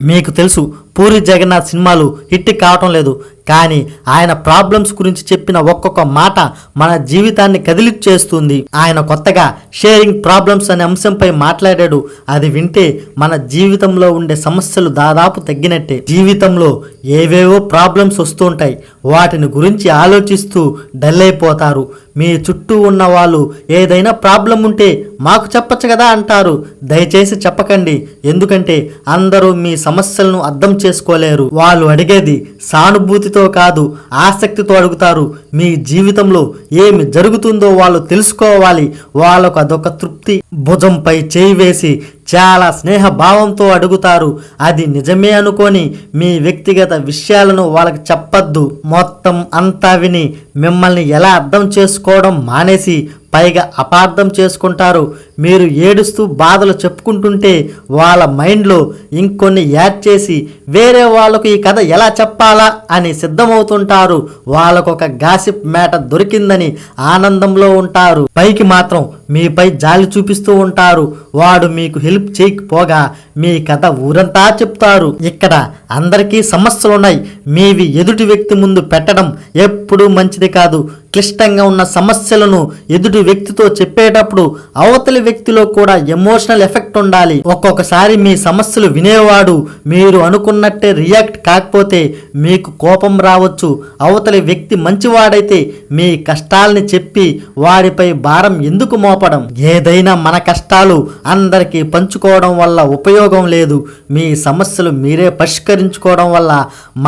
మీకు తెలుసు పూరి జగన్నాథ్ సినిమాలు హిట్ కావటం లేదు, కానీ ఆయన ప్రాబ్లమ్స్ గురించి చెప్పిన ఒక్కొక్క మాట మన జీవితాన్ని కదిలిచ్చేస్తుంది. ఆయన కొత్తగా షేరింగ్ ప్రాబ్లమ్స్ అనే అంశంపై మాట్లాడాడు. అది వింటే మన జీవితంలో ఉండే సమస్యలు దాదాపు తగ్గినట్టే. జీవితంలో ఏవేవో ప్రాబ్లమ్స్ వస్తుంటాయి, వాటిని గురించి ఆలోచిస్తూ డల్ అయిపోతారు. మీ చుట్టూ ఉన్న వాళ్ళు ఏదైనా ప్రాబ్లం ఉంటే మాకు చెప్పచ్చు కదా అంటారు. దయచేసి చెప్పకండి, ఎందుకంటే అందరూ మీ సమస్యలను అర్థం చేసుకోలేరు. వాళ్ళు అడిగేది సానుభూతితో కాదు, ఆసక్తితో అడుగుతారు. మీ జీవితంలో ఏమి జరుగుతుందో వాళ్ళు తెలుసుకోవాలి. వాళ్ళకు అదొక తృప్తి. భుజంపై చేయి వేసి చాలా స్నేహభావంతో అడుగుతారు. అది నిజమే అనుకొని మీ వ్యక్తిగత విషయాలను వాళ్ళకి చెప్పద్దు. మొత్తం అంతా విని మిమ్మల్ని ఎలా అర్థం చేసుకోవడం మానేసి పైగా అపార్థం చేసుకుంటారు. మీరు ఏడుస్తూ బాధలు చెప్పుకుంటుంటే వాళ్ళ మైండ్లో ఇంకొన్ని యాడ్ చేసి వేరే వాళ్ళకు ఈ కథ ఎలా చెప్పాలా అని సిద్ధమవుతుంటారు. వాళ్ళకు ఒక గాసిప్ మ్యాటర్ దొరికిందని ఆనందంలో ఉంటారు. పైకి మాత్రం మీపై జాలి చూపిస్తూ ఉంటారు. వాడు మీకు హెల్ప్ చేయకపోగా మీ కథ ఊరంతా చెప్తారు. ఇక్కడ అందరికీ సమస్యలున్నాయి. మీవి ఎదుటి వ్యక్తి ముందు పెట్టడం ఎప్పుడూ మంచిది కాదు. క్లిష్టంగా ఉన్న సమస్యలను ఎదుటి వ్యక్తితో చెప్పేటప్పుడు అవతలి వ్యక్తిలో కూడా ఎమోషనల్ ఎఫెక్ట్ ఉండాలి. ఒక్కొక్కసారి మీ సమస్యలు వినేవాడు మీరు అనుకున్నట్టే రియాక్ట్ కాకపోతే మీకు కోపం రావచ్చు. అవతలి వ్యక్తి మంచివాడైతే మీ కష్టాల్ని చెప్పి వారిపై భారం ఎందుకు మోపడం? ఏదైనా మన కష్టాలు అందరికీ పంచుకోవడం వల్ల ఉపయోగం లేదు. మీ సమస్యలు మీరే పరిష్కరించుకోవడం వల్ల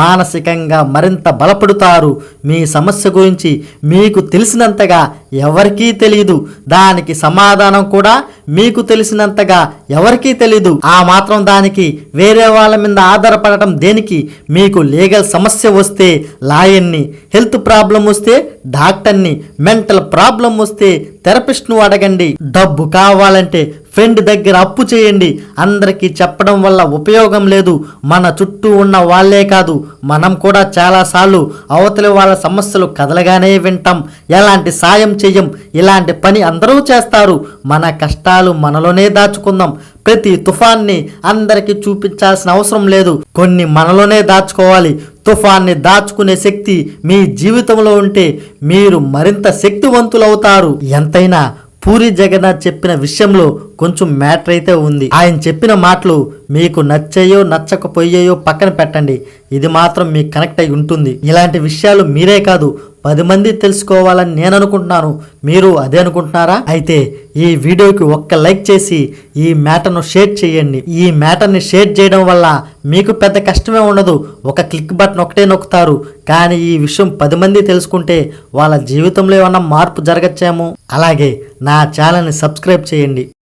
మానసికంగా మరింత బలపడుతారు. మీ సమస్య గురించి మీకు తెలిసినంతగా ఎవరికీ తెలియదు. దానికి సమాధానం కూడా మీకు తెలిసినంతగా ఎవరికీ తెలీదు. ఆ మాత్రం దానికి వేరే వాళ్ళ మీద ఆధారపడటం దేనికి? మీకు లీగల్ సమస్య వస్తే లాయర్ని, హెల్త్ ప్రాబ్లం వస్తే డాక్టర్ని, మెంటల్ ప్రాబ్లం వస్తే థెరపిస్ట్ను అడగండి. డబ్బు కావాలంటే ఫ్రెండ్ దగ్గర అప్పు చేయండి. అందరికీ చెప్పడం వల్ల ఉపయోగం లేదు. మన చుట్టూ ఉన్న వాళ్ళే కాదు, మనం కూడా చాలాసార్లు అవతలి వాళ్ళ సమస్యలు కదలగానే వింటాం. ఎలాంటి సాయం చెయ్యం. ఇలాంటి పని అందరూ చేస్తారు. మన కష్టాలు మనలోనే దాచుకుందాం. ప్రతి తుఫాన్ని అందరికీ చూపించాల్సిన అవసరం లేదు. కొన్ని మనలోనే దాచుకోవాలి. తుఫాన్ని దాచుకునే శక్తి మీ జీవితంలో ఉంటే మీరు మరింత శక్తివంతులవుతారు. ఎంతైనా పూరి జగన్నాథ్ చెప్పిన విషయంలో కొంచెం మ్యాటర్ అయితే ఉంది. ఆయన చెప్పిన మాటలు మీకు నచ్చాయో నచ్చకపోయాయో పక్కన పెట్టండి. ఇది మాత్రం మీకు కనెక్ట్ అయి ఉంటుంది. ఇలాంటి విషయాలు మీరే కాదు 10 మంది తెలుసుకోవాలని నేను అనుకుంటున్నాను. మీరు అదే అనుకుంటున్నారా? అయితే ఈ వీడియోకి ఒక్క లైక్ చేసి ఈ మ్యాటర్ను షేర్ చేయండి. ఈ మ్యాటర్ని షేర్ చేయడం వల్ల మీకు పెద్ద కష్టమే ఉండదు. ఒక క్లిక్ బటన్ ఒకటే నొక్కుతారు. కానీ ఈ విషయం 10 మంది తెలుసుకుంటే వాళ్ళ జీవితంలో ఏమన్నా మార్పు జరగచ్చేమో. అలాగే నా ఛానల్ని సబ్స్క్రైబ్ చేయండి.